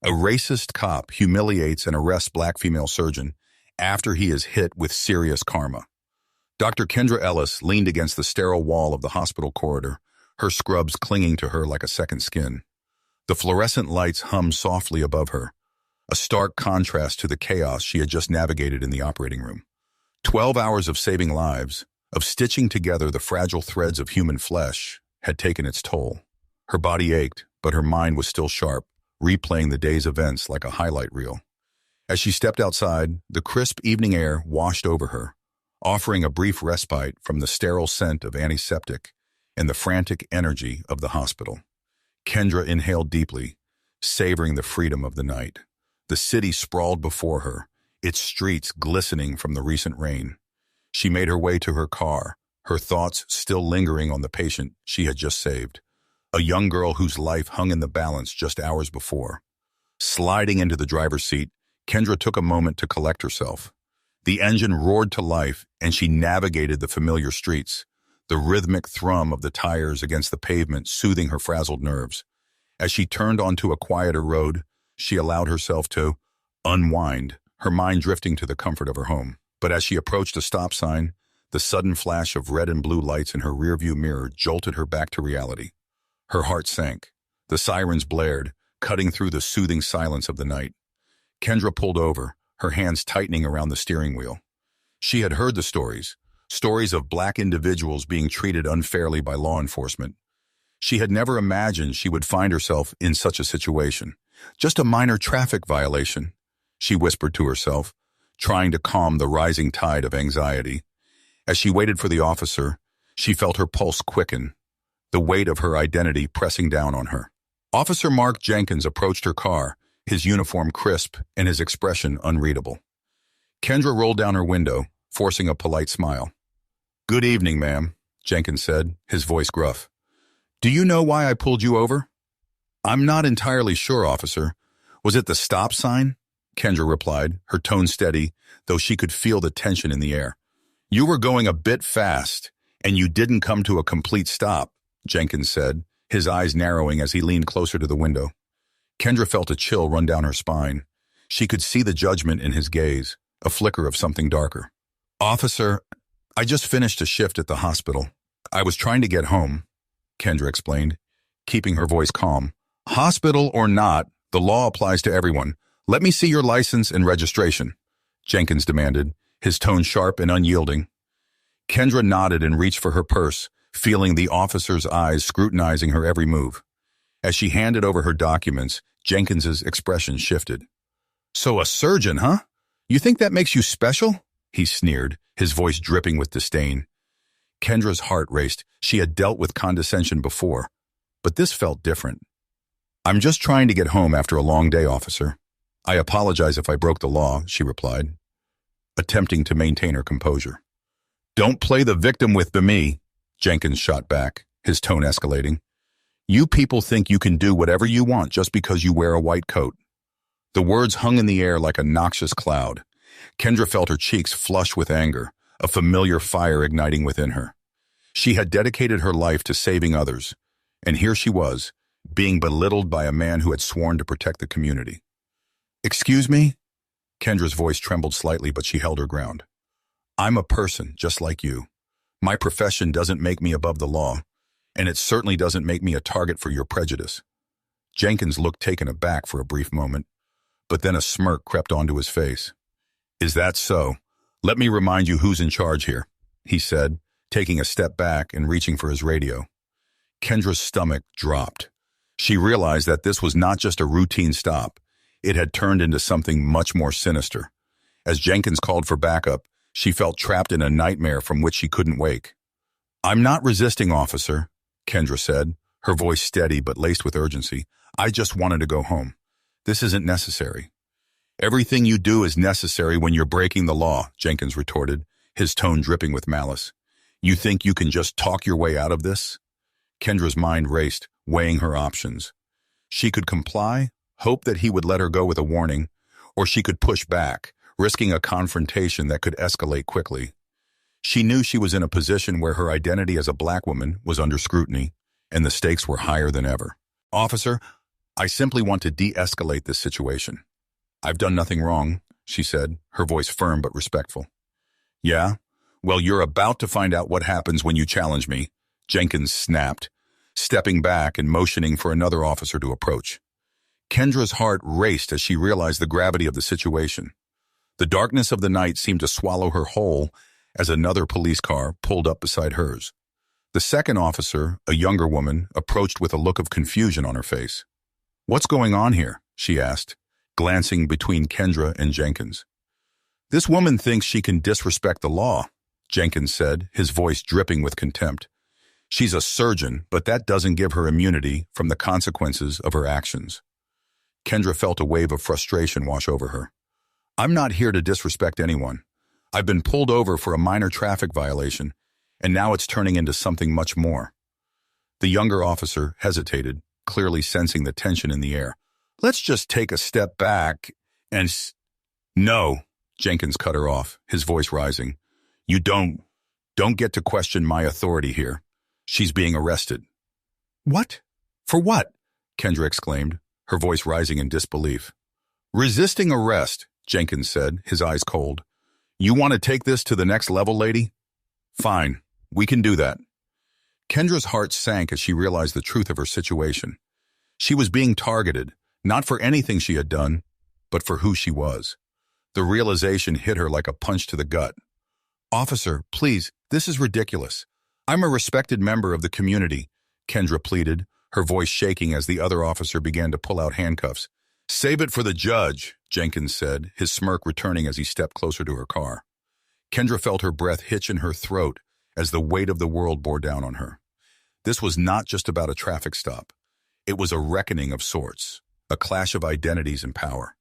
A racist cop humiliates and arrests black female surgeon after he is hit with serious karma. Dr. Kendra Ellis leaned against the sterile wall of the hospital corridor, her scrubs clinging to her like a second skin. The fluorescent lights hummed softly above her, a stark contrast to the chaos she had just navigated in the operating room. 12 hours of saving lives, of stitching together the fragile threads of human flesh, had taken its toll. Her body ached, but her mind was still sharp, replaying the day's events like a highlight reel. As she stepped outside, the crisp evening air washed over her, offering a brief respite from the sterile scent of antiseptic and the frantic energy of the hospital. Kendra inhaled deeply, savoring the freedom of the night. The city sprawled before her, its streets glistening from the recent rain. She made her way to her car, her thoughts still lingering on the patient she had just saved, a young girl whose life hung in the balance just hours before. Sliding into the driver's seat, Kendra took a moment to collect herself. The engine roared to life, and she navigated the familiar streets, the rhythmic thrum of the tires against the pavement soothing her frazzled nerves. As she turned onto a quieter road, she allowed herself to unwind, her mind drifting to the comfort of her home. But as she approached a stop sign, the sudden flash of red and blue lights in her rearview mirror jolted her back to reality. Her heart sank. The sirens blared, cutting through the soothing silence of the night. Kendra pulled over, her hands tightening around the steering wheel. She had heard the stories of black individuals being treated unfairly by law enforcement. She had never imagined she would find herself in such a situation. Just a minor traffic violation, she whispered to herself, trying to calm the rising tide of anxiety. As she waited for the officer, she felt her pulse quicken, the weight of her identity pressing down on her. Officer Mark Jenkins approached her car, his uniform crisp and his expression unreadable. Kendra rolled down her window, forcing a polite smile. "Good evening, ma'am," Jenkins said, his voice gruff. "Do you know why I pulled you over?" "I'm not entirely sure, officer. Was it the stop sign?" Kendra replied, her tone steady, though she could feel the tension in the air. "You were going a bit fast, and you didn't come to a complete stop," Jenkins said, his eyes narrowing as he leaned closer to the window. Kendra felt a chill run down her spine. She could see the judgment in his gaze, a flicker of something darker. "Officer, I just finished a shift at the hospital. I was trying to get home," Kendra explained, keeping her voice calm. "Hospital or not, the law applies to everyone. Let me see your license and registration," Jenkins demanded, his tone sharp and unyielding. Kendra nodded and reached for her purse, feeling the officer's eyes scrutinizing her every move. As she handed over her documents, Jenkins's expression shifted. "So a surgeon, huh? You think that makes you special?" he sneered, his voice dripping with disdain. Kendra's heart raced. She had dealt with condescension before, but this felt different. "I'm just trying to get home after a long day, officer. I apologize if I broke the law," she replied, attempting to maintain her composure. "Don't play the victim with me," Jenkins shot back, his tone escalating. "You people think you can do whatever you want just because you wear a white coat." The words hung in the air like a noxious cloud. Kendra felt her cheeks flush with anger, a familiar fire igniting within her. She had dedicated her life to saving others, and here she was, being belittled by a man who had sworn to protect the community. "Excuse me?" Kendra's voice trembled slightly, but she held her ground. "I'm a person, just like you. My profession doesn't make me above the law, and it certainly doesn't make me a target for your prejudice." Jenkins looked taken aback for a brief moment, but then a smirk crept onto his face. "Is that so? Let me remind you who's in charge here," he said, taking a step back and reaching for his radio. Kendra's stomach dropped. She realized that this was not just a routine stop. It had turned into something much more sinister. As Jenkins called for backup, she felt trapped in a nightmare from which she couldn't wake. "I'm not resisting, officer," Kendra said, her voice steady but laced with urgency. "I just wanted to go home. This isn't necessary." "Everything you do is necessary when you're breaking the law," Jenkins retorted, his tone dripping with malice. "You think you can just talk your way out of this?" Kendra's mind raced, weighing her options. She could comply, hope that he would let her go with a warning, or she could push back, risking a confrontation that could escalate quickly. She knew she was in a position where her identity as a black woman was under scrutiny, and the stakes were higher than ever. "Officer, I simply want to de-escalate this situation. I've done nothing wrong, she said, her voice firm but respectful. Yeah? Well, you're about to find out what happens when you challenge me, Jenkins snapped, stepping back and motioning for another officer to approach. Kendra's heart raced as she realized the gravity of the situation. The darkness of the night seemed to swallow her whole as another police car pulled up beside hers. The second officer, a younger woman, approached with a look of confusion on her face. What's going on here? She asked, glancing between Kendra and Jenkins. This woman thinks she can disrespect the law, Jenkins said, his voice dripping with contempt. She's a surgeon, but that doesn't give her immunity from the consequences of her actions. Kendra felt a wave of frustration wash over her. I'm not here to disrespect anyone. I've been pulled over for a minor traffic violation, and now it's turning into something much more. The younger officer hesitated, clearly sensing the tension in the air. Let's just take a step back and... No, Jenkins cut her off, his voice rising. You don't get to question my authority here. She's being arrested. What? For what? Kendra exclaimed, her voice rising in disbelief. Resisting arrest, Jenkins said, his eyes cold. You want to take this to the next level, lady? Fine, we can do that. Kendra's heart sank as she realized the truth of her situation. She was being targeted, not for anything she had done, but for who she was. The realization hit her like a punch to the gut. Officer, please, this is ridiculous. I'm a respected member of the community, Kendra pleaded, her voice shaking as the other officer began to pull out handcuffs. Save it for the judge, Jenkins said, his smirk returning as he stepped closer to her car. Kendra felt her breath hitch in her throat as the weight of the world bore down on her. This was not just about a traffic stop. It was a reckoning of sorts, a clash of identities and power.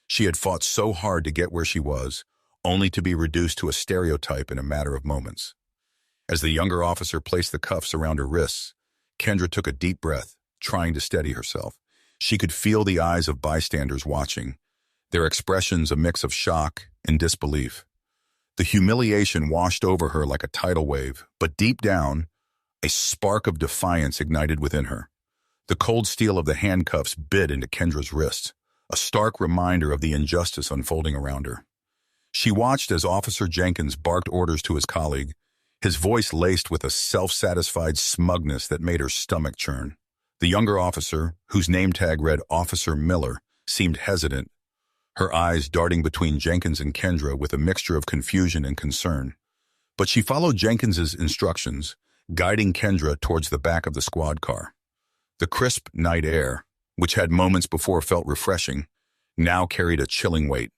She had fought so hard to get where she was, only to be reduced to a stereotype in a matter of moments. As the younger officer placed the cuffs around her wrists, Kendra took a deep breath, trying to steady herself. She could feel the eyes of bystanders watching, their expressions a mix of shock and disbelief. The humiliation washed over her like a tidal wave, but deep down, a spark of defiance ignited within her. The cold steel of the handcuffs bit into Kendra's wrists, a stark reminder of the injustice unfolding around her. She watched as Officer Jenkins barked orders to his colleague, his voice laced with a self-satisfied smugness that made her stomach churn. The younger officer, whose name tag read Officer Miller, seemed hesitant, her eyes darting between Jenkins and Kendra with a mixture of confusion and concern. But she followed Jenkins's instructions, guiding Kendra towards the back of the squad car. The crisp night air, which had moments before felt refreshing, now carried a chilling weight.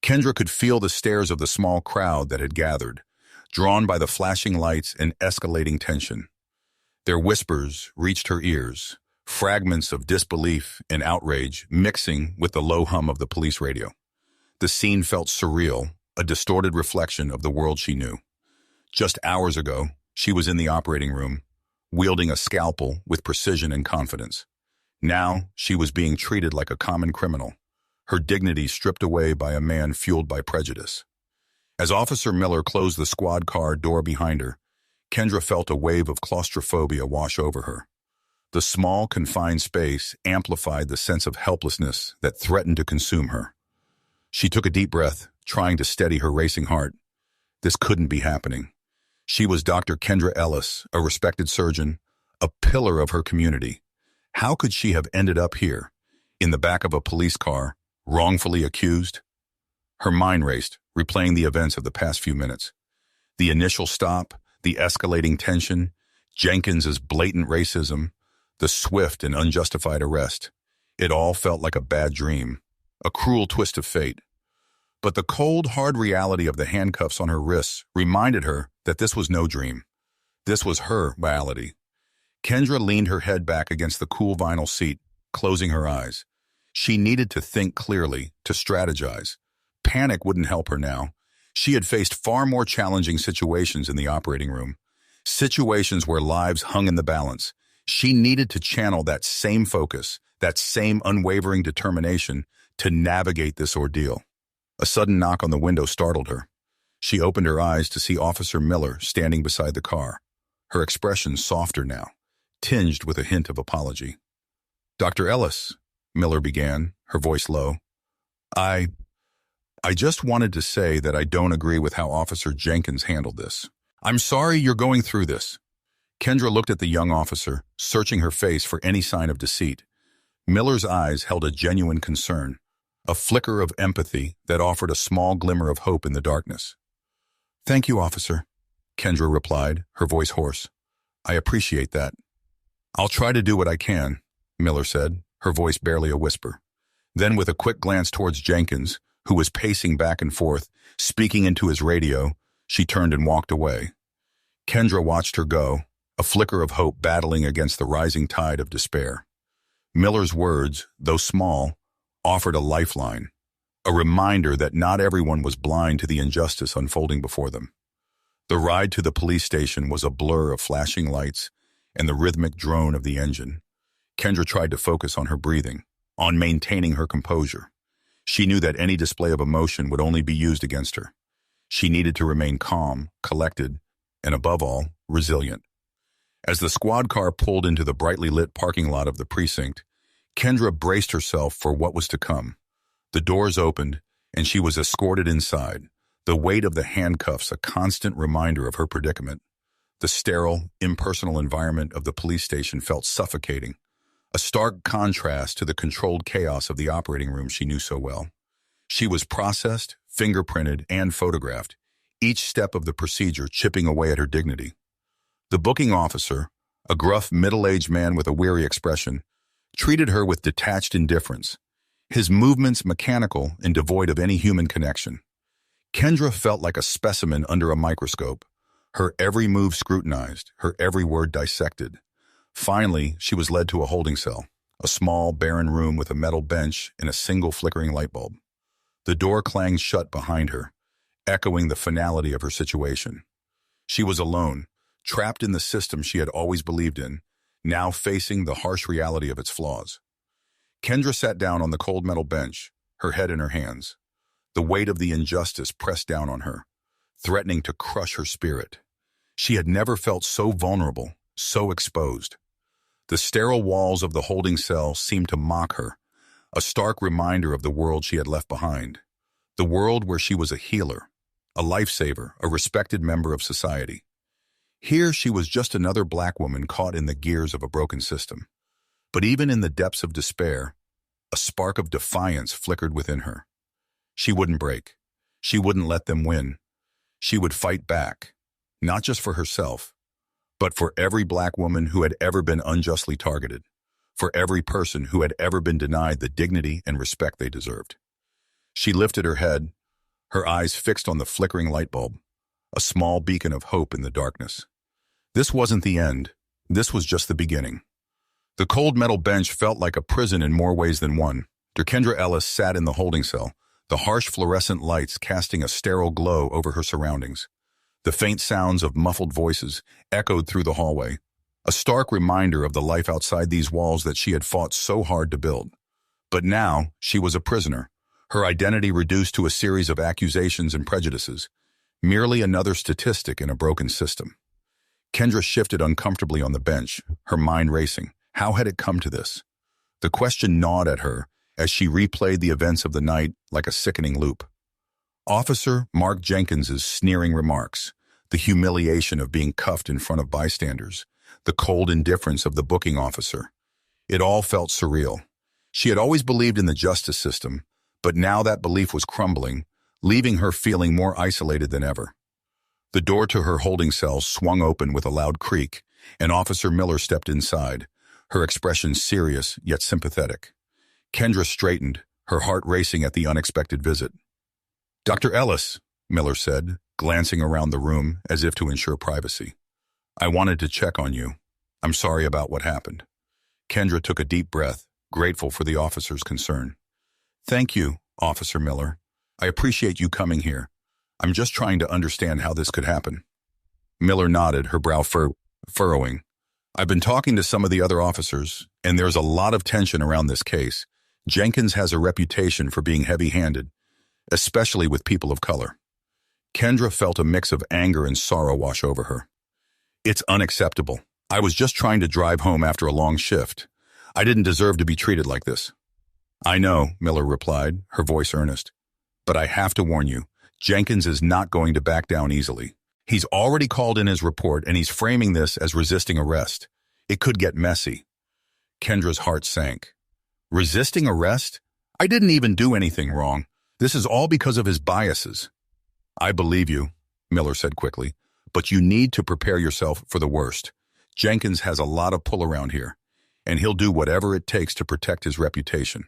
Kendra could feel the stares of the small crowd that had gathered, drawn by the flashing lights and escalating tension. Their whispers reached her ears, fragments of disbelief and outrage mixing with the low hum of the police radio. The scene felt surreal, a distorted reflection of the world she knew. Just hours ago, she was in the operating room, wielding a scalpel with precision and confidence. Now, she was being treated like a common criminal, her dignity stripped away by a man fueled by prejudice. As Officer Miller closed the squad car door behind her, Kendra felt a wave of claustrophobia wash over her. The small, confined space amplified the sense of helplessness that threatened to consume her. She took a deep breath, trying to steady her racing heart. This couldn't be happening. She was Dr. Kendra Ellis, a respected surgeon, a pillar of her community. How could she have ended up here, in the back of a police car, wrongfully accused? Her mind raced, replaying the events of the past few minutes. The initial stop, the escalating tension, Jenkins's blatant racism, the swift and unjustified arrest. It all felt like a bad dream, a cruel twist of fate. But the cold, hard reality of the handcuffs on her wrists reminded her that this was no dream. This was her reality. Kendra leaned her head back against the cool vinyl seat, closing her eyes. She needed to think clearly, to strategize. Panic wouldn't help her now. She had faced far more challenging situations in the operating room, situations where lives hung in the balance. She needed to channel that same focus, that same unwavering determination to navigate this ordeal. A sudden knock on the window startled her. She opened her eyes to see Officer Miller standing beside the car, her expression softer now, tinged with a hint of apology. Dr. Ellis, Miller began, her voice low. I just wanted to say that I don't agree with how Officer Jenkins handled this. I'm sorry you're going through this. Kendra looked at the young officer, searching her face for any sign of deceit. Miller's eyes held a genuine concern, a flicker of empathy that offered a small glimmer of hope in the darkness. Thank you, officer, Kendra replied, her voice hoarse. I appreciate that. I'll try to do what I can, Miller said, her voice barely a whisper. Then with a quick glance towards Jenkins, who was pacing back and forth, speaking into his radio, she turned and walked away. Kendra watched her go, a flicker of hope battling against the rising tide of despair. Miller's words, though small, offered a lifeline, a reminder that not everyone was blind to the injustice unfolding before them. The ride to the police station was a blur of flashing lights and the rhythmic drone of the engine. Kendra tried to focus on her breathing, on maintaining her composure. She knew that any display of emotion would only be used against her. She needed to remain calm, collected, and above all, resilient. As the squad car pulled into the brightly lit parking lot of the precinct, Kendra braced herself for what was to come. The doors opened, and she was escorted inside, the weight of the handcuffs a constant reminder of her predicament. The sterile, impersonal environment of the police station felt suffocating, a stark contrast to the controlled chaos of the operating room she knew so well. She was processed, fingerprinted, and photographed, each step of the procedure chipping away at her dignity. The booking officer, a gruff middle-aged man with a weary expression, treated her with detached indifference, his movements mechanical and devoid of any human connection. Kendra felt like a specimen under a microscope, her every move scrutinized, her every word dissected. Finally, she was led to a holding cell, a small, barren room with a metal bench and a single flickering light bulb. The door clanged shut behind her, echoing the finality of her situation. She was alone, trapped in the system she had always believed in, now facing the harsh reality of its flaws. Kendra sat down on the cold metal bench, her head in her hands. The weight of the injustice pressed down on her, threatening to crush her spirit. She had never felt so vulnerable, so exposed. The sterile walls of the holding cell seemed to mock her, a stark reminder of the world she had left behind. The world where she was a healer, a lifesaver, a respected member of society. Here she was just another black woman caught in the gears of a broken system. But even in the depths of despair, a spark of defiance flickered within her. She wouldn't break. She wouldn't let them win. She would fight back, not just for herself, but for every black woman who had ever been unjustly targeted, for every person who had ever been denied the dignity and respect they deserved. She lifted her head, her eyes fixed on the flickering light bulb, a small beacon of hope in the darkness. This wasn't the end. This was just the beginning. The cold metal bench felt like a prison in more ways than one. Kendra Ellis sat in the holding cell, the harsh fluorescent lights casting a sterile glow over her surroundings. The faint sounds of muffled voices echoed through the hallway, a stark reminder of the life outside these walls that she had fought so hard to build. But now, she was a prisoner, her identity reduced to a series of accusations and prejudices, merely another statistic in a broken system. Kendra shifted uncomfortably on the bench, her mind racing. How had it come to this? The question gnawed at her as she replayed the events of the night like a sickening loop. Officer Mark Jenkins's sneering remarks, the humiliation of being cuffed in front of bystanders, the cold indifference of the booking officer. It all felt surreal. She had always believed in the justice system, but now that belief was crumbling, leaving her feeling more isolated than ever. The door to her holding cell swung open with a loud creak, and Officer Miller stepped inside, her expression serious yet sympathetic. Kendra straightened, her heart racing at the unexpected visit. Dr. Ellis, Miller said, glancing around the room as if to ensure privacy. I wanted to check on you. I'm sorry about what happened. Kendra took a deep breath, grateful for the officer's concern. Thank you, Officer Miller. I appreciate you coming here. I'm just trying to understand how this could happen. Miller nodded, her brow furrowing. I've been talking to some of the other officers, and there's a lot of tension around this case. Jenkins has a reputation for being heavy-handed, especially with people of color. Kendra felt a mix of anger and sorrow wash over her. It's unacceptable. I was just trying to drive home after a long shift. I didn't deserve to be treated like this. I know, Miller replied, her voice earnest. But I have to warn you, Jenkins is not going to back down easily. He's already called in his report, and he's framing this as resisting arrest. It could get messy. Kendra's heart sank. Resisting arrest? I didn't even do anything wrong. This is all because of his biases. I believe you, Miller said quickly, but you need to prepare yourself for the worst. Jenkins has a lot of pull around here, and he'll do whatever it takes to protect his reputation.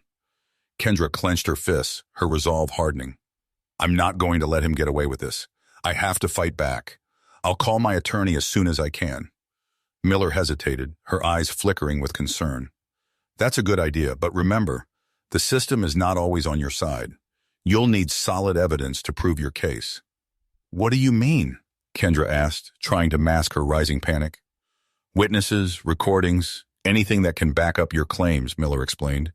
Kendra clenched her fists, her resolve hardening. I'm not going to let him get away with this. I have to fight back. I'll call my attorney as soon as I can. Miller hesitated, her eyes flickering with concern. That's a good idea, but remember, the system is not always on your side. You'll need solid evidence to prove your case. What do you mean? Kendra asked, trying to mask her rising panic. Witnesses, recordings, anything that can back up your claims, Miller explained.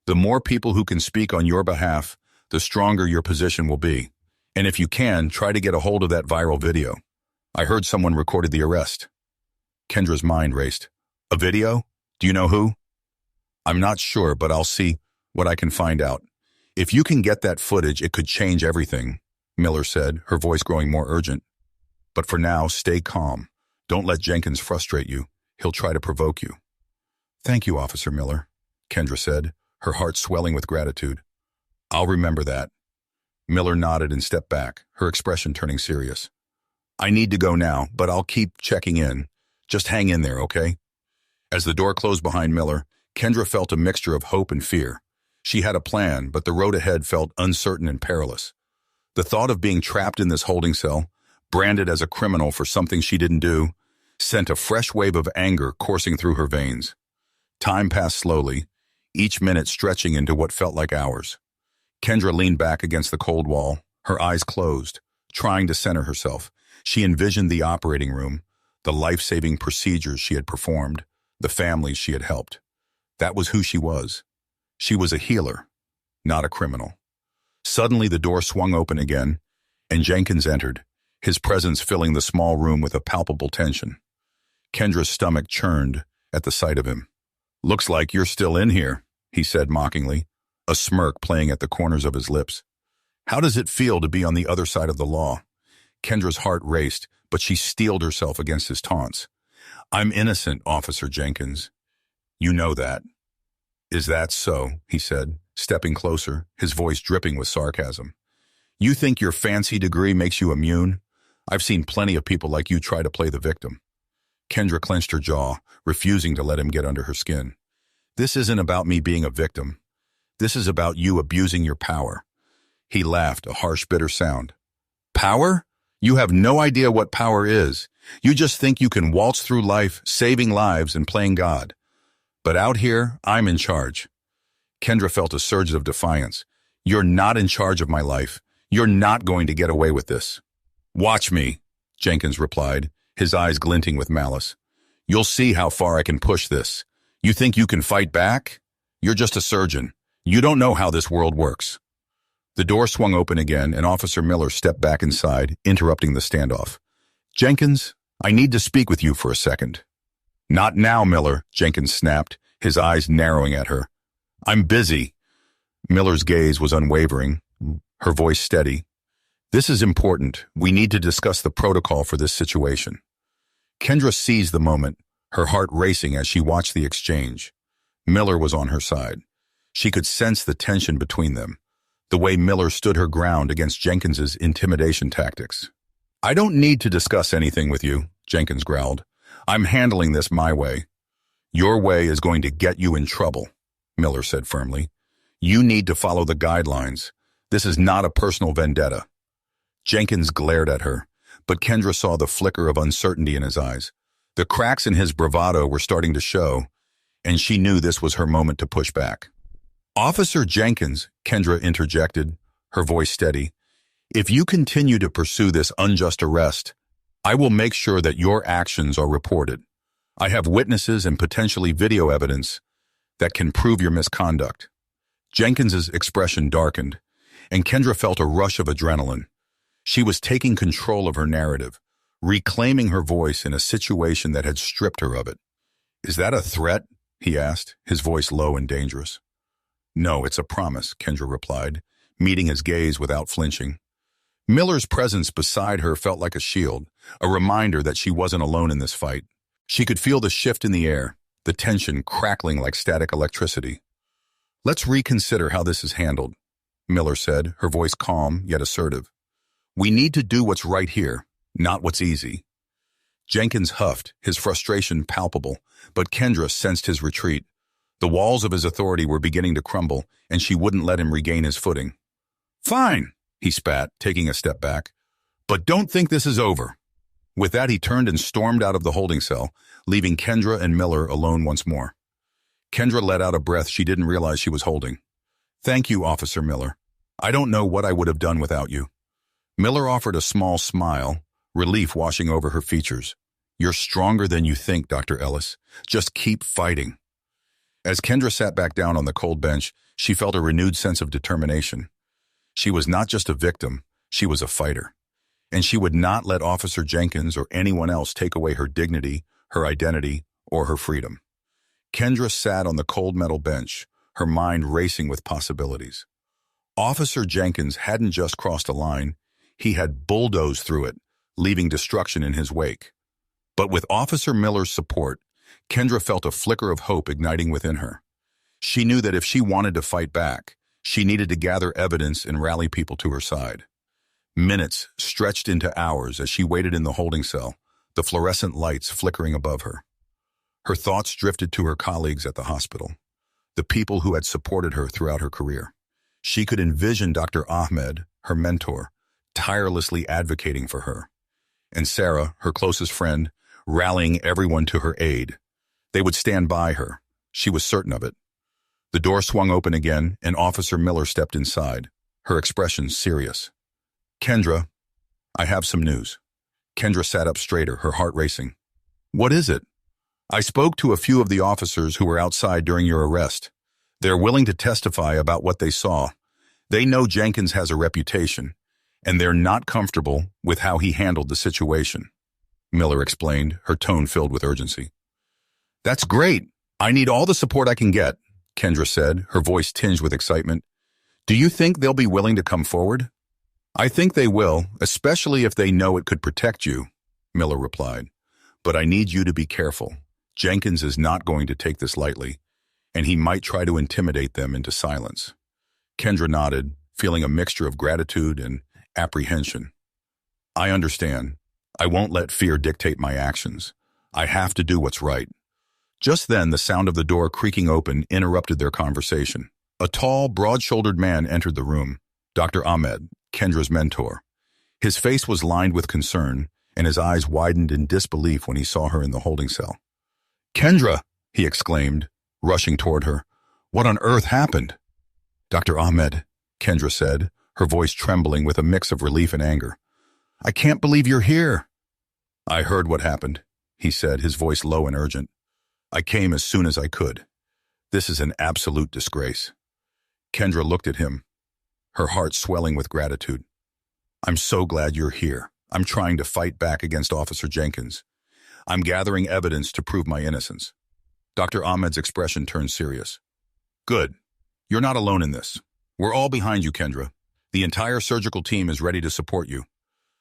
The more people who can speak on your behalf, the stronger your position will be. And if you can, try to get a hold of that viral video. I heard someone recorded the arrest. Kendra's mind raced. A video? Do you know who? I'm not sure, but I'll see what I can find out. If you can get that footage, it could change everything, Miller said, her voice growing more urgent. But for now, stay calm. Don't let Jenkins frustrate you. He'll try to provoke you. Thank you, Officer Miller, Kendra said, her heart swelling with gratitude. I'll remember that. Miller nodded and stepped back, her expression turning serious. I need to go now, but I'll keep checking in. Just hang in there, okay? As the door closed behind Miller, Kendra felt a mixture of hope and fear. She had a plan, but the road ahead felt uncertain and perilous. The thought of being trapped in this holding cell, branded as a criminal for something she didn't do, sent a fresh wave of anger coursing through her veins. Time passed slowly, each minute stretching into what felt like hours. Kendra leaned back against the cold wall, her eyes closed, trying to center herself. She envisioned the operating room, the life-saving procedures she had performed, the families she had helped. That was who she was. She was a healer, not a criminal. Suddenly the door swung open again, and Jenkins entered, his presence filling the small room with a palpable tension. Kendra's stomach churned at the sight of him. Looks like you're still in here, he said mockingly, a smirk playing at the corners of his lips. How does it feel to be on the other side of the law? Kendra's heart raced, but she steeled herself against his taunts. I'm innocent, Officer Jenkins. You know that. Is that so? He said, stepping closer, his voice dripping with sarcasm. You think your fancy degree makes you immune? I've seen plenty of people like you try to play the victim. Kendra clenched her jaw, refusing to let him get under her skin. This isn't about me being a victim. This is about you abusing your power. He laughed, a harsh, bitter sound. Power? You have no idea what power is. You just think you can waltz through life, saving lives and playing God. But out here, I'm in charge. Kendra felt a surge of defiance. You're not in charge of my life. You're not going to get away with this. Watch me, Jenkins replied, his eyes glinting with malice. You'll see how far I can push this. You think you can fight back? You're just a surgeon. You don't know how this world works. The door swung open again, and Officer Miller stepped back inside, interrupting the standoff. Jenkins, I need to speak with you for a second. Not now, Miller, Jenkins snapped, his eyes narrowing at her. I'm busy. Miller's gaze was unwavering, her voice steady. This is important. We need to discuss the protocol for this situation. Kendra seized the moment, her heart racing as she watched the exchange. Miller was on her side. She could sense the tension between them, the way Miller stood her ground against Jenkins's intimidation tactics. I don't need to discuss anything with you, Jenkins growled. I'm handling this my way. Your way is going to get you in trouble, Miller said firmly. You need to follow the guidelines. This is not a personal vendetta. Jenkins glared at her, but Kendra saw the flicker of uncertainty in his eyes. The cracks in his bravado were starting to show, and she knew this was her moment to push back. Officer Jenkins, Kendra interjected, her voice steady, if you continue to pursue this unjust arrest, I will make sure that your actions are reported. I have witnesses and potentially video evidence that can prove your misconduct. Jenkins's expression darkened, and Kendra felt a rush of adrenaline. She was taking control of her narrative, reclaiming her voice in a situation that had stripped her of it. Is that a threat? he asked, his voice low and dangerous. No, it's a promise, Kendra replied, meeting his gaze without flinching. Miller's presence beside her felt like a shield, a reminder that she wasn't alone in this fight. She could feel the shift in the air, the tension crackling like static electricity. Let's reconsider how this is handled, Miller said, her voice calm yet assertive. We need to do what's right here, not what's easy. Jenkins huffed, his frustration palpable, but Kendra sensed his retreat. The walls of his authority were beginning to crumble, and she wouldn't let him regain his footing. Fine, he spat, taking a step back. But don't think this is over. With that, he turned and stormed out of the holding cell, leaving Kendra and Miller alone once more. Kendra let out a breath she didn't realize she was holding. Thank you, Officer Miller. I don't know what I would have done without you. Miller offered a small smile, relief washing over her features. You're stronger than you think, Dr. Ellis. Just keep fighting. As Kendra sat back down on the cold bench, she felt a renewed sense of determination. She was not just a victim, she was a fighter. And she would not let Officer Jenkins or anyone else take away her dignity, her identity, or her freedom. Kendra sat on the cold metal bench, her mind racing with possibilities. Officer Jenkins hadn't just crossed a line, he had bulldozed through it, leaving destruction in his wake. But with Officer Miller's support, Kendra felt a flicker of hope igniting within her. She knew that if she wanted to fight back, she needed to gather evidence and rally people to her side. Minutes stretched into hours as she waited in the holding cell, the fluorescent lights flickering above her. Her thoughts drifted to her colleagues at the hospital, the people who had supported her throughout her career. She could envision Dr. Ahmed, her mentor, tirelessly advocating for her, and Sarah, her closest friend, rallying everyone to her aid. They would stand by her. She was certain of it. The door swung open again, and Officer Miller stepped inside, her expression serious. Kendra, I have some news. Kendra sat up straighter, her heart racing. What is it? I spoke to a few of the officers who were outside during your arrest. They're willing to testify about what they saw. They know Jenkins has a reputation, and they're not comfortable with how he handled the situation, Miller explained, her tone filled with urgency. That's great. I need all the support I can get, Kendra said, her voice tinged with excitement. Do you think they'll be willing to come forward? I think they will, especially if they know it could protect you, Miller replied. But I need you to be careful. Jenkins is not going to take this lightly, and he might try to intimidate them into silence. Kendra nodded, feeling a mixture of gratitude and apprehension. I understand. I won't let fear dictate my actions. I have to do what's right. Just then, the sound of the door creaking open interrupted their conversation. A tall, broad-shouldered man entered the room, Dr. Ahmed, Kendra's mentor. His face was lined with concern, and his eyes widened in disbelief when he saw her in the holding cell. Kendra, he exclaimed, rushing toward her. What on earth happened? Dr. Ahmed, Kendra said, her voice trembling with a mix of relief and anger. I can't believe you're here. I heard what happened, he said, his voice low and urgent. I came as soon as I could. This is an absolute disgrace. Kendra looked at him, her heart swelling with gratitude. I'm so glad you're here. I'm trying to fight back against Officer Jenkins. I'm gathering evidence to prove my innocence. Dr. Ahmed's expression turned serious. Good. You're not alone in this. We're all behind you, Kendra. The entire surgical team is ready to support you.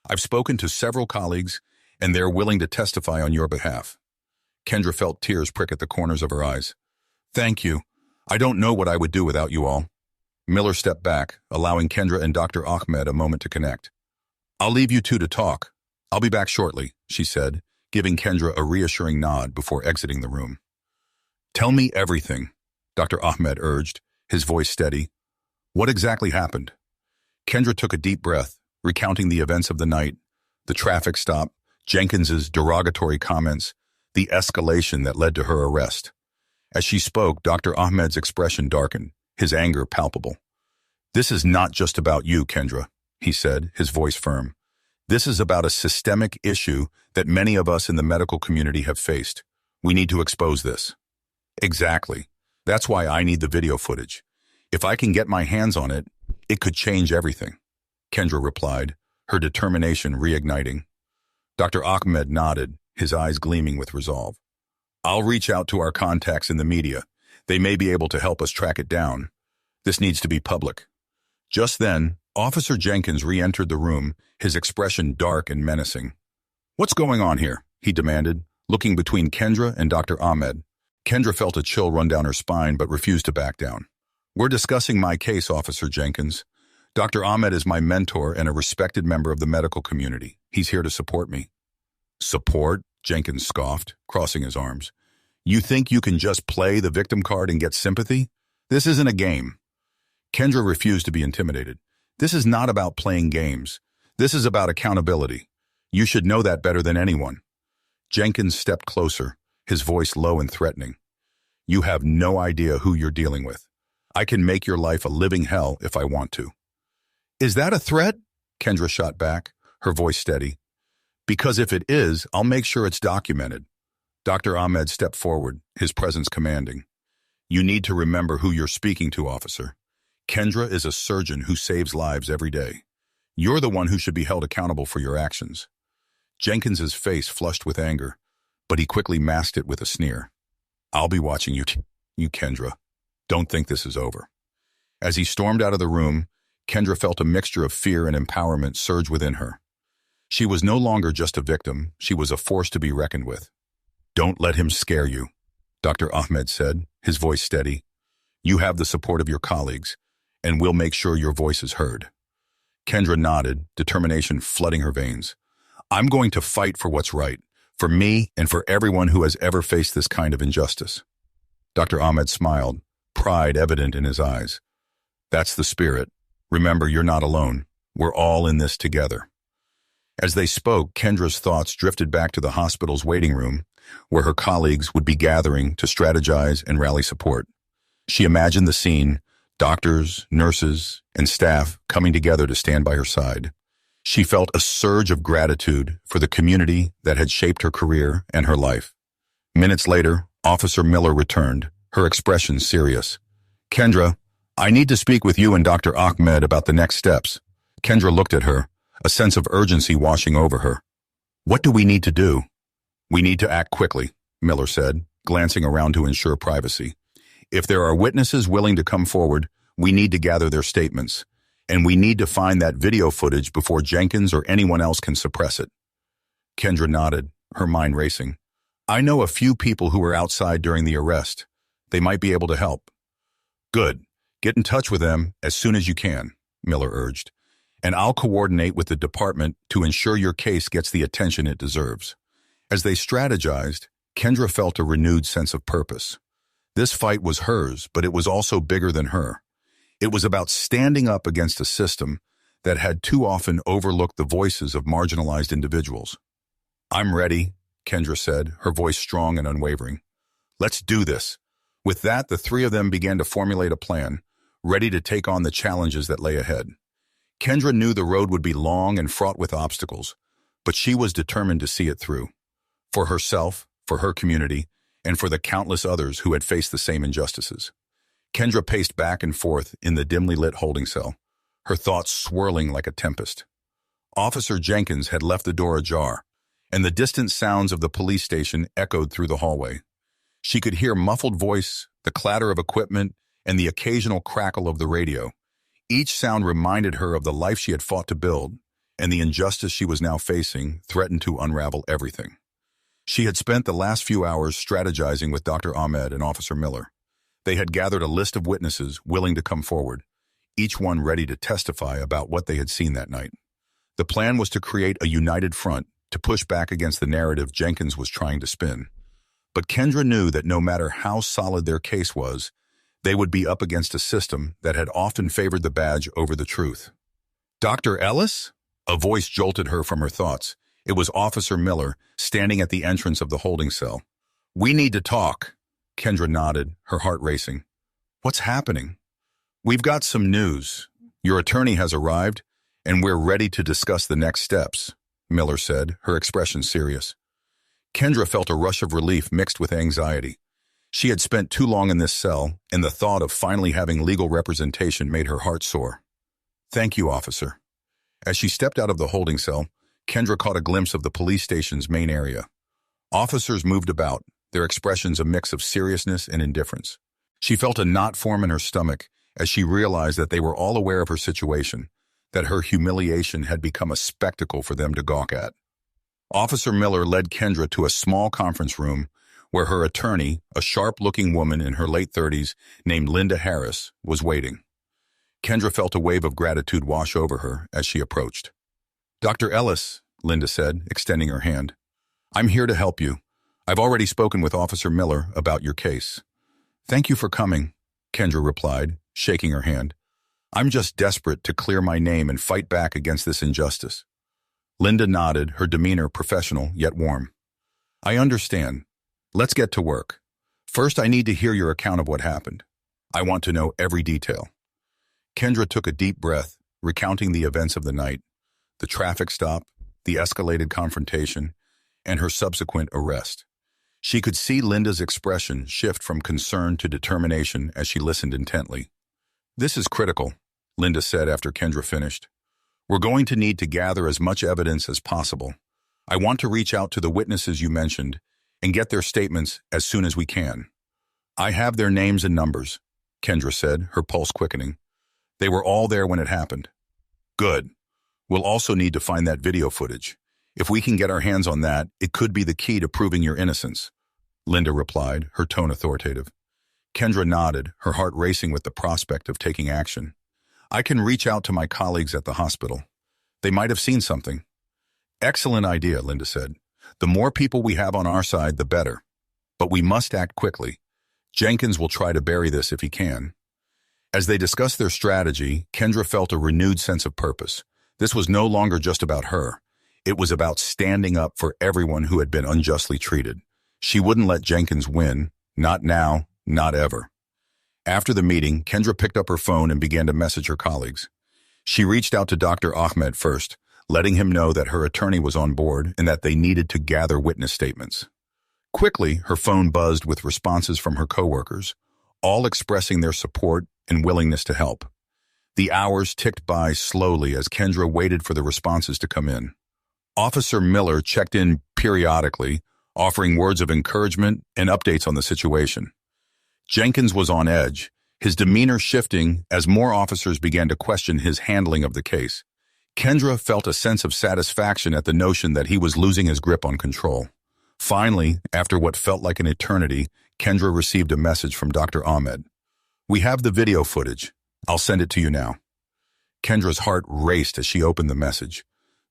I've spoken to several colleagues, and they're willing to testify on your behalf. Kendra felt tears prick at the corners of her eyes. Thank you. I don't know what I would do without you all. Miller stepped back, allowing Kendra and Dr. Ahmed a moment to connect. I'll leave you two to talk. I'll be back shortly, she said, giving Kendra a reassuring nod before exiting the room. Tell me everything, Dr. Ahmed urged, his voice steady. What exactly happened? Kendra took a deep breath, recounting the events of the night, the traffic stop, Jenkins's derogatory comments, the escalation that led to her arrest. As she spoke, Dr. Ahmed's expression darkened, his anger palpable. This is not just about you, Kendra, he said, his voice firm. This is about a systemic issue that many of us in the medical community have faced. We need to expose this. Exactly. That's why I need the video footage. If I can get my hands on it, it could change everything, Kendra replied, her determination reigniting. Dr. Ahmed nodded, his eyes gleaming with resolve. I'll reach out to our contacts in the media. They may be able to help us track it down. This needs to be public. Just then, Officer Jenkins re-entered the room, his expression dark and menacing. "What's going on here?" he demanded, looking between Kendra and Dr. Ahmed. Kendra felt a chill run down her spine but refused to back down. "We're discussing my case, Officer Jenkins. Dr. Ahmed is my mentor and a respected member of the medical community. He's here to support me." "Support?" Jenkins scoffed, crossing his arms. "You think you can just play the victim card and get sympathy? This isn't a game." Kendra refused to be intimidated. "This is not about playing games. This is about accountability. You should know that better than anyone." Jenkins stepped closer, his voice low and threatening. "You have no idea who you're dealing with. I can make your life a living hell if I want to." "Is that a threat?" Kendra shot back, her voice steady. "Because if it is, I'll make sure it's documented." Dr. Ahmed stepped forward, his presence commanding. "You need to remember who you're speaking to, officer. Kendra is a surgeon who saves lives every day. You're the one who should be held accountable for your actions." Jenkins's face flushed with anger, but he quickly masked it with a sneer. "I'll be watching you, Kendra. Don't think this is over." As he stormed out of the room, Kendra felt a mixture of fear and empowerment surge within her. She was no longer just a victim, she was a force to be reckoned with. "Don't let him scare you," Dr. Ahmed said, his voice steady. "You have the support of your colleagues, and we'll make sure your voice is heard." Kendra nodded, determination flooding her veins. "I'm going to fight for what's right, for me and for everyone who has ever faced this kind of injustice." Dr. Ahmed smiled, pride evident in his eyes. "That's the spirit. Remember, you're not alone. We're all in this together." As they spoke, Kendra's thoughts drifted back to the hospital's waiting room, where her colleagues would be gathering to strategize and rally support. She imagined the scene, doctors, nurses, and staff coming together to stand by her side. She felt a surge of gratitude for the community that had shaped her career and her life. Minutes later, Officer Miller returned, her expression serious. "Kendra, I need to speak with you and Dr. Ahmed about the next steps." Kendra looked at her, a sense of urgency washing over her. "What do we need to do?" "We need to act quickly," Miller said, glancing around to ensure privacy. "If there are witnesses willing to come forward, we need to gather their statements, and we need to find that video footage before Jenkins or anyone else can suppress it." Kendra nodded, her mind racing. "I know a few people who were outside during the arrest. They might be able to help." "Good. Get in touch with them as soon as you can," Miller urged. "And I'll coordinate with the department to ensure your case gets the attention it deserves." As they strategized, Kendra felt a renewed sense of purpose. This fight was hers, but it was also bigger than her. It was about standing up against a system that had too often overlooked the voices of marginalized individuals. "I'm ready," Kendra said, her voice strong and unwavering. "Let's do this." With that, the three of them began to formulate a plan, ready to take on the challenges that lay ahead. Kendra knew the road would be long and fraught with obstacles, but she was determined to see it through. For herself, for her community, and for the countless others who had faced the same injustices. Kendra paced back and forth in the dimly lit holding cell, her thoughts swirling like a tempest. Officer Jenkins had left the door ajar, and the distant sounds of the police station echoed through the hallway. She could hear muffled voice, the clatter of equipment, and the occasional crackle of the radio. Each sound reminded her of the life she had fought to build, and the injustice she was now facing threatened to unravel everything. She had spent the last few hours strategizing with Dr. Ahmed and Officer Miller. They had gathered a list of witnesses willing to come forward, each one ready to testify about what they had seen that night. The plan was to create a united front to push back against the narrative Jenkins was trying to spin. But Kendra knew that no matter how solid their case was, they would be up against a system that had often favored the badge over the truth. "Dr. Ellis?" A voice jolted her from her thoughts. It was Officer Miller, standing at the entrance of the holding cell. "We need to talk." Kendra nodded, her heart racing. "What's happening?" "We've got some news. Your attorney has arrived, and we're ready to discuss the next steps," Miller said, her expression serious. Kendra felt a rush of relief mixed with anxiety. She had spent too long in this cell, and the thought of finally having legal representation made her heart soar. "Thank you, officer." As she stepped out of the holding cell, Kendra caught a glimpse of the police station's main area. Officers moved about, their expressions a mix of seriousness and indifference. She felt a knot form in her stomach as she realized that they were all aware of her situation, that her humiliation had become a spectacle for them to gawk at. Officer Miller led Kendra to a small conference room where her attorney, a sharp-looking woman in her late 30s named Linda Harris, was waiting. Kendra felt a wave of gratitude wash over her as she approached. "Dr. Ellis," Linda said, extending her hand. "I'm here to help you. I've already spoken with Officer Miller about your case." "Thank you for coming," Kendra replied, shaking her hand. "I'm just desperate to clear my name and fight back against this injustice." Linda nodded, her demeanor professional yet warm. "I understand. Let's get to work. First, I need to hear your account of what happened. I want to know every detail." Kendra took a deep breath, recounting the events of the night, the traffic stop, the escalated confrontation, and her subsequent arrest. She could see Linda's expression shift from concern to determination as she listened intently. "This is critical," Linda said after Kendra finished. "We're going to need to gather as much evidence as possible. I want to reach out to the witnesses you mentioned and get their statements as soon as we can." "I have their names and numbers," Kendra said, her pulse quickening. "They were all there when it happened." "Good. We'll also need to find that video footage. If we can get our hands on that, it could be the key to proving your innocence," Linda replied, her tone authoritative. Kendra nodded, her heart racing with the prospect of taking action. "I can reach out to my colleagues at the hospital. They might have seen something." "Excellent idea," Linda said. "The more people we have on our side, the better. But we must act quickly. Jenkins will try to bury this if he can." As they discussed their strategy, Kendra felt a renewed sense of purpose. This was no longer just about her. It was about standing up for everyone who had been unjustly treated. She wouldn't let Jenkins win. Not now, not ever. After the meeting, Kendra picked up her phone and began to message her colleagues. She reached out to Dr. Ahmed first, letting him know that her attorney was on board and that they needed to gather witness statements. Quickly, her phone buzzed with responses from her coworkers, all expressing their support and willingness to help. The hours ticked by slowly as Kendra waited for the responses to come in. Officer Miller checked in periodically, offering words of encouragement and updates on the situation. Jenkins was on edge, his demeanor shifting as more officers began to question his handling of the case. Kendra felt a sense of satisfaction at the notion that he was losing his grip on control. Finally, after what felt like an eternity, Kendra received a message from Dr. Ahmed. "We have the video footage. I'll send it to you now." Kendra's heart raced as she opened the message.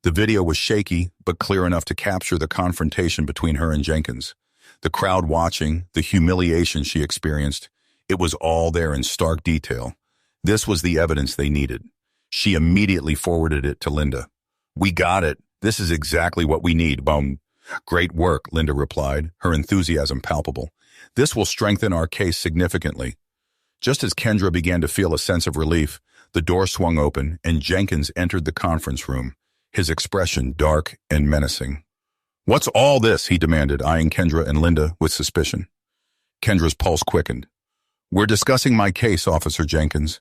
The video was shaky, but clear enough to capture the confrontation between her and Jenkins. The crowd watching, the humiliation she experienced, it was all there in stark detail. This was the evidence they needed. She immediately forwarded it to Linda. "We got it. This is exactly what we need, Boom." "Great work," Linda replied, her enthusiasm palpable. "This will strengthen our case significantly." Just as Kendra began to feel a sense of relief, the door swung open and Jenkins entered the conference room, his expression dark and menacing. "What's all this?" he demanded, eyeing Kendra and Linda with suspicion. Kendra's pulse quickened. "We're discussing my case, Officer Jenkins.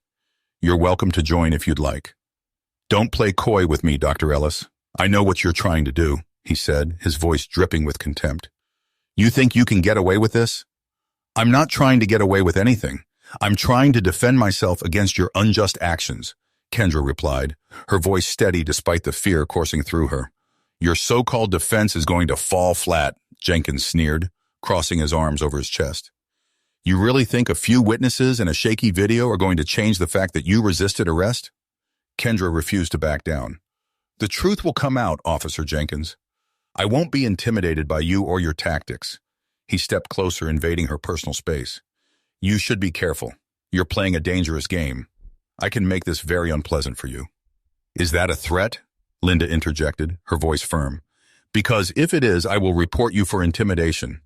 You're welcome to join if you'd like." "Don't play coy with me, Dr. Ellis. I know what you're trying to do," he said, his voice dripping with contempt. "You think you can get away with this?" "I'm not trying to get away with anything. I'm trying to defend myself against your unjust actions," Kendra replied, her voice steady despite the fear coursing through her. "Your so-called defense is going to fall flat," Jenkins sneered, crossing his arms over his chest. "You really think a few witnesses and a shaky video are going to change the fact that you resisted arrest?" Kendra refused to back down. "The truth will come out, Officer Jenkins. I won't be intimidated by you or your tactics." He stepped closer, invading her personal space. "You should be careful. You're playing a dangerous game. I can make this very unpleasant for you." "Is that a threat?" Linda interjected, her voice firm. "Because if it is, I will report you for intimidation."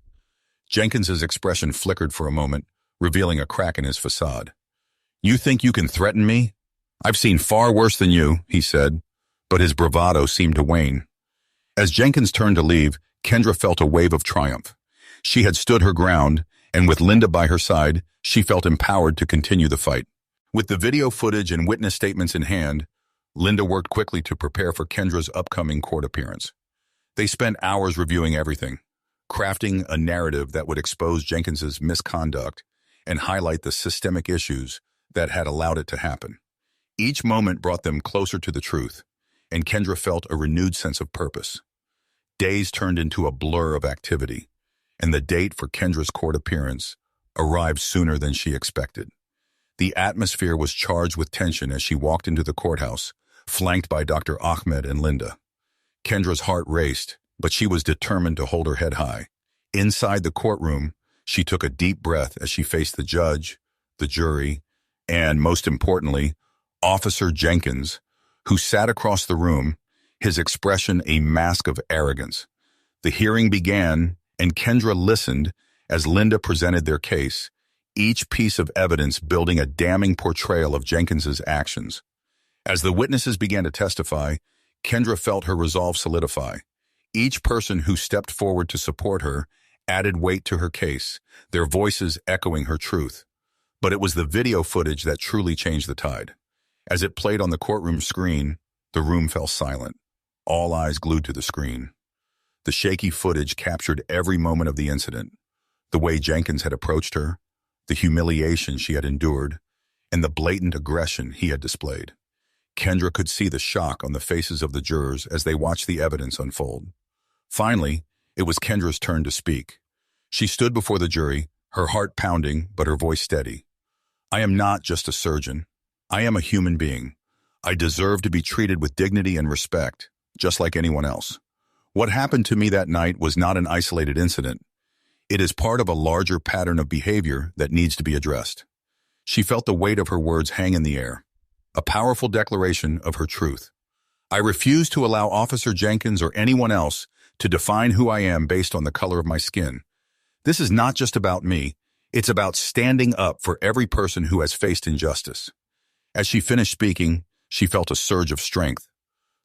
Jenkins's expression flickered for a moment, revealing a crack in his facade. "You think you can threaten me? I've seen far worse than you," he said, but his bravado seemed to wane. As Jenkins turned to leave, Kendra felt a wave of triumph. She had stood her ground, and with Linda by her side, she felt empowered to continue the fight. With the video footage and witness statements in hand, Linda worked quickly to prepare for Kendra's upcoming court appearance. They spent hours reviewing everything. crafting a narrative that would expose Jenkins's misconduct and highlight the systemic issues that had allowed it to happen. Each moment brought them closer to the truth, and Kendra felt a renewed sense of purpose. Days turned into a blur of activity, and the date for Kendra's court appearance arrived sooner than she expected. The atmosphere was charged with tension as she walked into the courthouse, flanked by Dr. Ahmed and Linda. Kendra's heart raced, but she was determined to hold her head high. Inside the courtroom, she took a deep breath as she faced the judge, the jury, and, most importantly, Officer Jenkins, who sat across the room, his expression a mask of arrogance. The hearing began, and Kendra listened as Linda presented their case, each piece of evidence building a damning portrayal of Jenkins's actions. As the witnesses began to testify, Kendra felt her resolve solidify. Each person who stepped forward to support her added weight to her case, their voices echoing her truth. But it was the video footage that truly changed the tide. As it played on the courtroom screen, the room fell silent, all eyes glued to the screen. The shaky footage captured every moment of the incident, the way Jenkins had approached her, the humiliation she had endured, and the blatant aggression he had displayed. Kendra could see the shock on the faces of the jurors as they watched the evidence unfold. Finally, it was Kendra's turn to speak. She stood before the jury, her heart pounding but her voice steady. "I am not just a surgeon. I am a human being. I deserve to be treated with dignity and respect, just like anyone else. What happened to me that night was not an isolated incident. It is part of a larger pattern of behavior that needs to be addressed." She felt the weight of her words hang in the air, a powerful declaration of her truth. "I refuse to allow Officer Jenkins or anyone else to define who I am based on the color of my skin. This is not just about me. It's about standing up for every person who has faced injustice." As she finished speaking, she felt a surge of strength.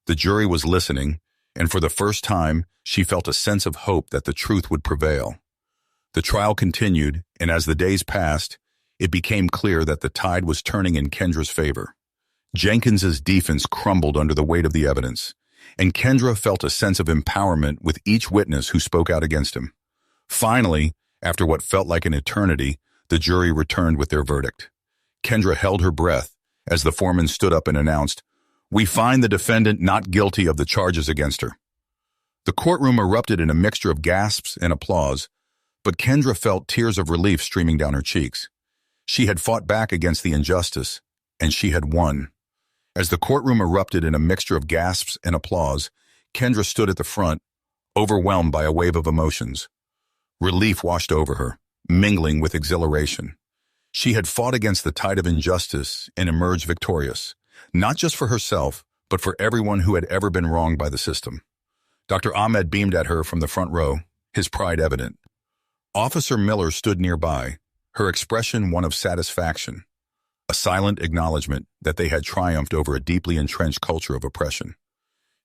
The jury was listening, and for the first time, she felt a sense of hope that the truth would prevail. The trial continued, and as the days passed, it became clear that the tide was turning in Kendra's favor. Jenkins's defense crumbled under the weight of the evidence, and Kendra felt a sense of empowerment with each witness who spoke out against him. Finally, after what felt like an eternity, the jury returned with their verdict. Kendra held her breath as the foreman stood up and announced, "We find the defendant not guilty of the charges against her." The courtroom erupted in a mixture of gasps and applause, but Kendra felt tears of relief streaming down her cheeks. She had fought back against the injustice, and she had won. As the courtroom erupted in a mixture of gasps and applause, Kendra stood at the front, overwhelmed by a wave of emotions. Relief washed over her, mingling with exhilaration. She had fought against the tide of injustice and emerged victorious, not just for herself, but for everyone who had ever been wronged by the system. Dr. Ahmed beamed at her from the front row, his pride evident. Officer Miller stood nearby, her expression one of satisfaction, a silent acknowledgement that they had triumphed over a deeply entrenched culture of oppression.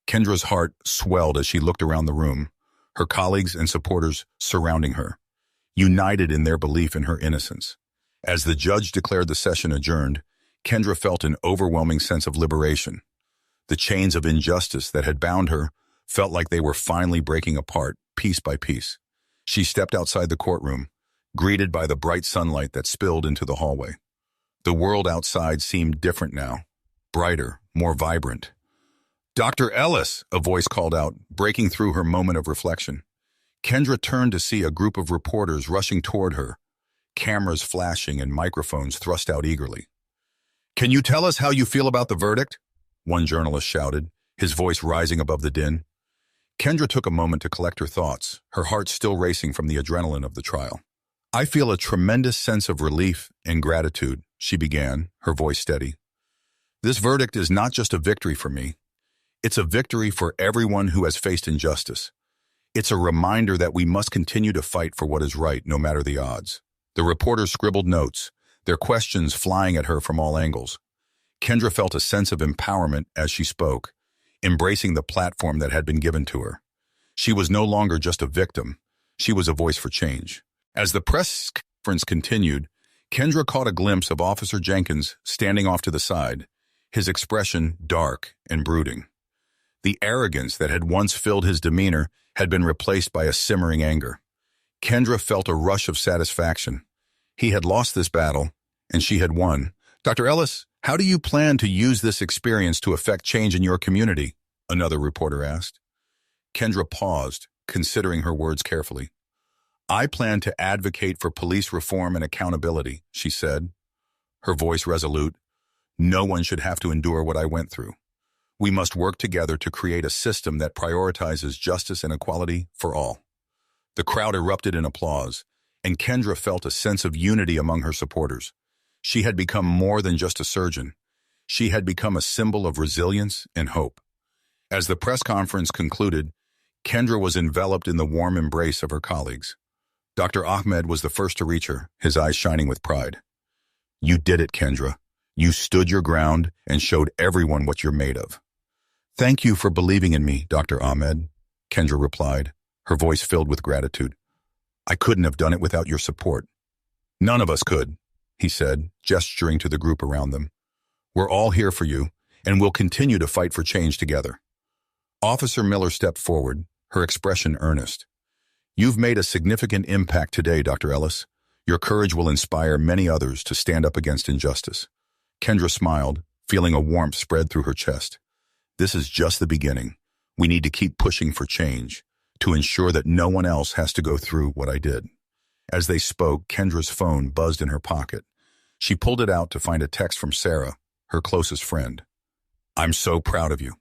Kendra's heart swelled as she looked around the room, her colleagues and supporters surrounding her, united in their belief in her innocence. As the judge declared the session adjourned, Kendra felt an overwhelming sense of liberation. The chains of injustice that had bound her felt like they were finally breaking apart, piece by piece. She stepped outside the courtroom, greeted by the bright sunlight that spilled into the hallway. The world outside seemed different now, brighter, more vibrant. "Dr. Ellis," a voice called out, breaking through her moment of reflection. Kendra turned to see a group of reporters rushing toward her, cameras flashing and microphones thrust out eagerly. "Can you tell us how you feel about the verdict?" one journalist shouted, his voice rising above the din. Kendra took a moment to collect her thoughts, her heart still racing from the adrenaline of the trial. "I feel a tremendous sense of relief and gratitude," she began, her voice steady. "This verdict is not just a victory for me. It's a victory for everyone who has faced injustice. It's a reminder that we must continue to fight for what is right, no matter the odds." The reporters scribbled notes, their questions flying at her from all angles. Kendra felt a sense of empowerment as she spoke, embracing the platform that had been given to her. She was no longer just a victim. She was a voice for change. As the press conference continued, Kendra caught a glimpse of Officer Jenkins standing off to the side, his expression dark and brooding. The arrogance that had once filled his demeanor had been replaced by a simmering anger. Kendra felt a rush of satisfaction. He had lost this battle, and she had won. Dr. Ellis, how do you plan to use this experience to affect change in your community? Another reporter asked. Kendra paused, considering her words carefully. I plan to advocate for police reform and accountability, she said, her voice resolute. No one should have to endure what I went through. We must work together to create a system that prioritizes justice and equality for all. The crowd erupted in applause, and Kendra felt a sense of unity among her supporters. She had become more than just a surgeon. She had become a symbol of resilience and hope. As the press conference concluded, Kendra was enveloped in the warm embrace of her colleagues. Dr. Ahmed was the first to reach her, his eyes shining with pride. You did it, Kendra. You stood your ground and showed everyone what you're made of. Thank you for believing in me, Dr. Ahmed, Kendra replied, her voice filled with gratitude. I couldn't have done it without your support. None of us could, he said, gesturing to the group around them. We're all here for you, and we'll continue to fight for change together. Officer Miller stepped forward, her expression earnest. You've made a significant impact today, Dr. Ellis. Your courage will inspire many others to stand up against injustice. Kendra smiled, feeling a warmth spread through her chest. This is just the beginning. We need to keep pushing for change, to ensure that no one else has to go through what I did. As they spoke, Kendra's phone buzzed in her pocket. She pulled it out to find a text from Sarah, her closest friend. I'm so proud of you.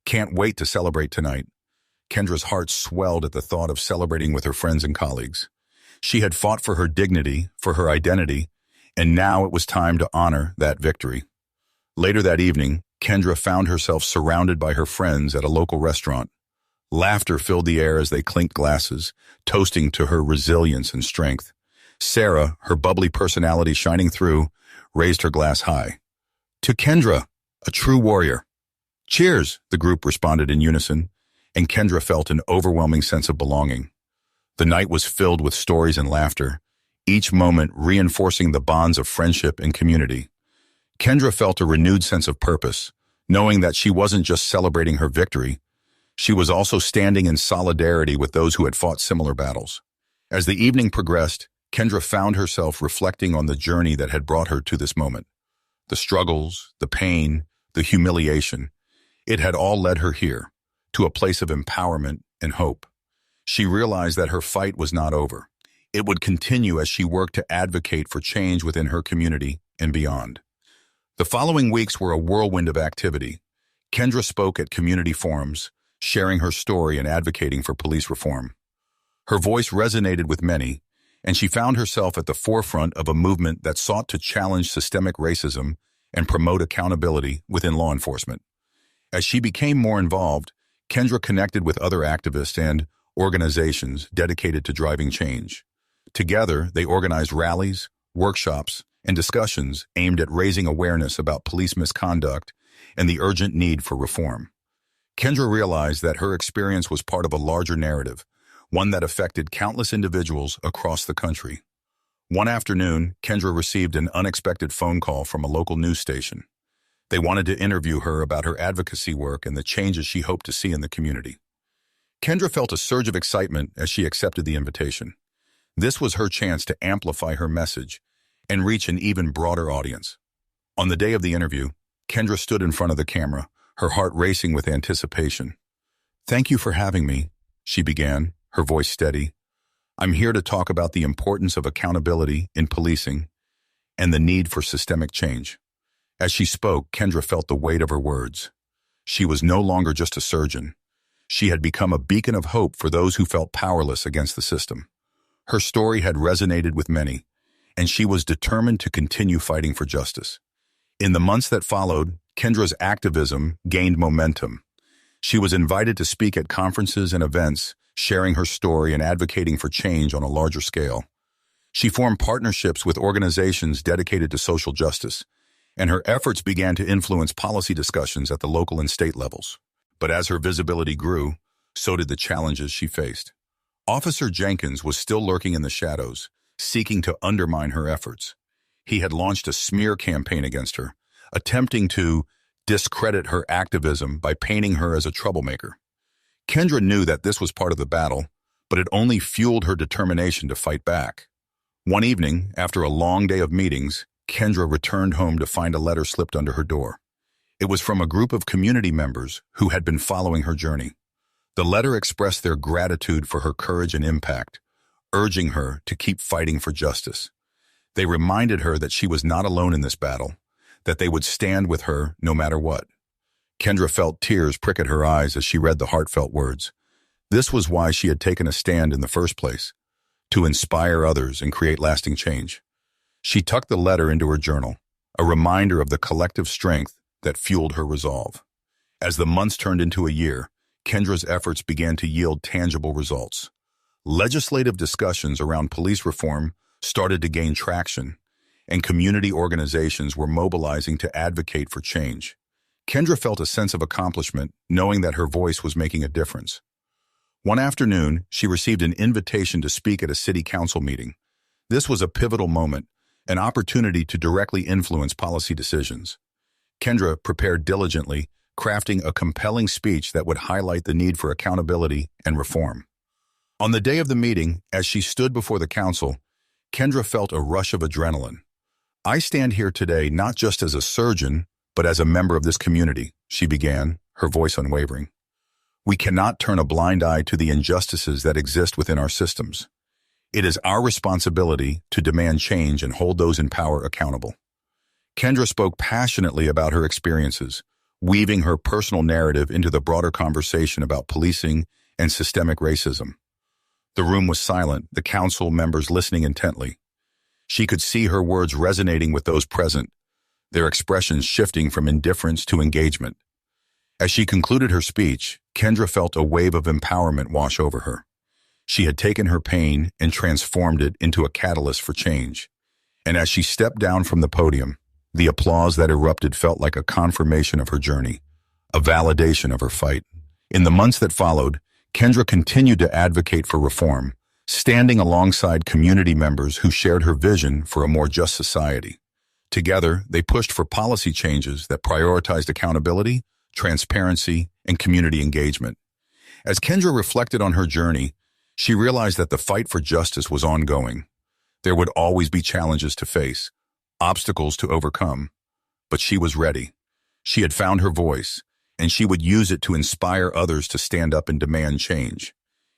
Can't wait to celebrate tonight. Kendra's heart swelled at the thought of celebrating with her friends and colleagues. She had fought for her dignity, for her identity, and now it was time to honor that victory. Later that evening, Kendra found herself surrounded by her friends at a local restaurant. Laughter filled the air as they clinked glasses, toasting to her resilience and strength. Sarah, her bubbly personality shining through, raised her glass high. To Kendra, a true warrior. Cheers, the group responded in unison, and Kendra felt an overwhelming sense of belonging. The night was filled with stories and laughter, each moment reinforcing the bonds of friendship and community. Kendra felt a renewed sense of purpose, knowing that she wasn't just celebrating her victory, she was also standing in solidarity with those who had fought similar battles. As the evening progressed, Kendra found herself reflecting on the journey that had brought her to this moment. The struggles, the pain, the humiliation, it had all led her here, to a place of empowerment and hope. She realized that her fight was not over. It would continue as she worked to advocate for change within her community and beyond. The following weeks were a whirlwind of activity. Kendra spoke at community forums, sharing her story and advocating for police reform. Her voice resonated with many, and she found herself at the forefront of a movement that sought to challenge systemic racism and promote accountability within law enforcement. As she became more involved, Kendra connected with other activists and organizations dedicated to driving change. Together, they organized rallies, workshops, and discussions aimed at raising awareness about police misconduct and the urgent need for reform. Kendra realized that her experience was part of a larger narrative, one that affected countless individuals across the country. One afternoon, Kendra received an unexpected phone call from a local news station. They wanted to interview her about her advocacy work and the changes she hoped to see in the community. Kendra felt a surge of excitement as she accepted the invitation. This was her chance to amplify her message and reach an even broader audience. On the day of the interview, Kendra stood in front of the camera, her heart racing with anticipation. Thank you for having me, she began, her voice steady. I'm here to talk about the importance of accountability in policing and the need for systemic change. As she spoke, Kendra felt the weight of her words. She was no longer just a surgeon. She had become a beacon of hope for those who felt powerless against the system. Her story had resonated with many, and she was determined to continue fighting for justice. In the months that followed, Kendra's activism gained momentum. She was invited to speak at conferences and events, sharing her story and advocating for change on a larger scale. She formed partnerships with organizations dedicated to social justice, and her efforts began to influence policy discussions at the local and state levels. But as her visibility grew, so did the challenges she faced. Officer Jenkins was still lurking in the shadows, seeking to undermine her efforts. He had launched a smear campaign against her, attempting to discredit her activism by painting her as a troublemaker. Kendra knew that this was part of the battle, but it only fueled her determination to fight back. One evening, after a long day of meetings, Kendra returned home to find a letter slipped under her door. It was from a group of community members who had been following her journey. The letter expressed their gratitude for her courage and impact, urging her to keep fighting for justice. They reminded her that she was not alone in this battle, that they would stand with her no matter what. Kendra felt tears prick at her eyes as she read the heartfelt words. This was why she had taken a stand in the first place, to inspire others and create lasting change. She tucked the letter into her journal, a reminder of the collective strength that fueled her resolve. As the months turned into a year, Kendra's efforts began to yield tangible results. Legislative discussions around police reform started to gain traction, and community organizations were mobilizing to advocate for change. Kendra felt a sense of accomplishment, knowing that her voice was making a difference. One afternoon, she received an invitation to speak at a city council meeting. This was a pivotal moment, an opportunity to directly influence policy decisions. Kendra prepared diligently, crafting a compelling speech that would highlight the need for accountability and reform. On the day of the meeting, as she stood before the council, Kendra felt a rush of adrenaline. I stand here today not just as a surgeon, but as a member of this community, she began, her voice unwavering. We cannot turn a blind eye to the injustices that exist within our systems. It is our responsibility to demand change and hold those in power accountable. Kendra spoke passionately about her experiences, weaving her personal narrative into the broader conversation about policing and systemic racism. The room was silent, the council members listening intently. She could see her words resonating with those present, their expressions shifting from indifference to engagement. As she concluded her speech, Kendra felt a wave of empowerment wash over her. She had taken her pain and transformed it into a catalyst for change. And as she stepped down from the podium, the applause that erupted felt like a confirmation of her journey, a validation of her fight. In the months that followed, Kendra continued to advocate for reform, standing alongside community members who shared her vision for a more just society. Together, they pushed for policy changes that prioritized accountability, transparency, and community engagement. As Kendra reflected on her journey, she realized that the fight for justice was ongoing. There would always be challenges to face, obstacles to overcome, but she was ready. She had found her voice, and she would use it to inspire others to stand up and demand change.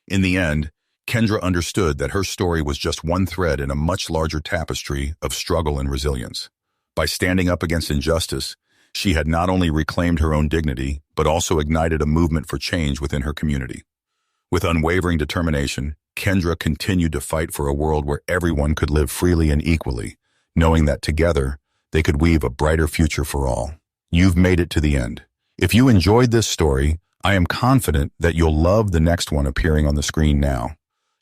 In the end, Kendra understood that her story was just one thread in a much larger tapestry of struggle and resilience. By standing up against injustice, she had not only reclaimed her own dignity, but also ignited a movement for change within her community. With unwavering determination, Kendra continued to fight for a world where everyone could live freely and equally, knowing that together, they could weave a brighter future for all. You've made it to the end. If you enjoyed this story, I am confident that you'll love the next one appearing on the screen now.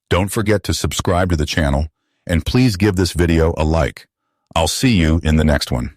Don't forget to subscribe to the channel, and please give this video a like. I'll see you in the next one.